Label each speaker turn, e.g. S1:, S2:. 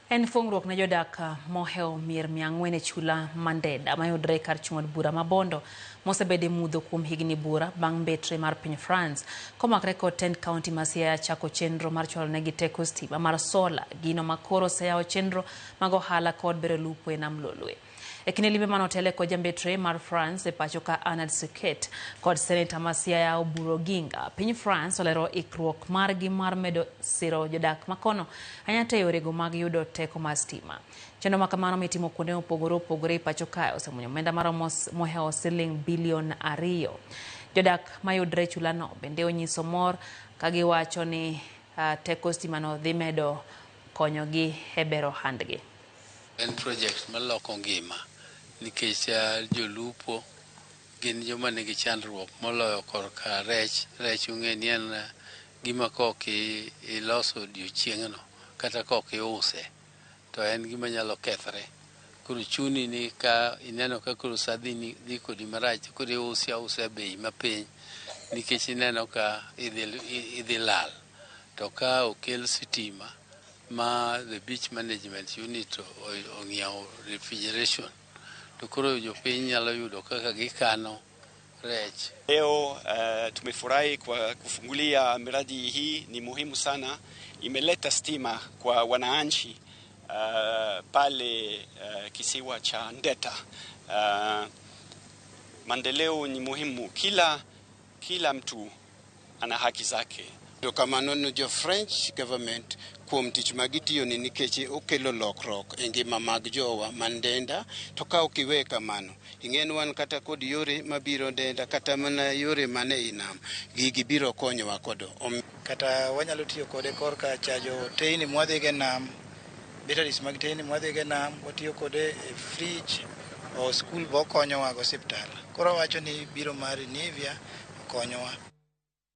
S1: En fungruok ne jodak moheo mier 400 e chula Mandeda mayudre kar chung od bura Mabondo mosebede mudho kuom higni bura bang' mbetre mar piny France komakre kod Tend County ma Siaya chako chenro mar chwalo negi teko stima mar sola, gino makoro oseyawo chenro mag ohala kod bero lupo e nam Lolwe. E kinde limbe manotele kod jambetre mar France e pacho ka Anad Siket kod Senator ma Siaya Oburu Oginga, piny France olero ikruok margi mar medo siro jodak makono anyata yorego mag yudo teko mar stima. Chenro ma kamano mitimo kuonde opogore opogore e pacho kae osemuonyo omenda mar moheo siling bilion 2. Jodak mayudre chulano bende onyiso mor ka giwacho ni teko stima no dhi medo konyogi e bero handgi.
S2: En project maloko ngima nikech jolupo gin joma nigi chandruok moloyo korka rech ung'e ni en gima koki iloso odiochieng'no kata koki use to en gima nyalo kethre. Koro chuni ni ka ineno ka koro sa dhi kodi marach koro iuse ausa bei mapiny nikech ineno ka idhi lal. To ka okel sitima ma the beach management unit ong'iewo refrigeration to koro jopiny nyalo yudo kaka gikano rech.
S3: Leo tumefurahi kwa kufungulia miradi hii, ni muhimu sana, imeleta stima kwa wananchi pale kisiwa cha Ndeta. Maendeleo ni muhimu, kila mtu ana haki zake.
S4: Kamano jo French government kuom tich magitiyo ni nikech okelo lokruok e ngima mag jowa Mandenda, to ka okiwe kamano ing'en wan kata kod yore mabiro Ndenda kata mana yore mane inam gigi biro konyowa kodo
S5: kata wanyalo tiyo kode korka chajo teyni mwadhigo e nam, batteries mag teyni mwadhigo e nam watiyo kode e fridge o school bo konyowa go hospital. Koro wacho ni biro mar Nivea konyowa.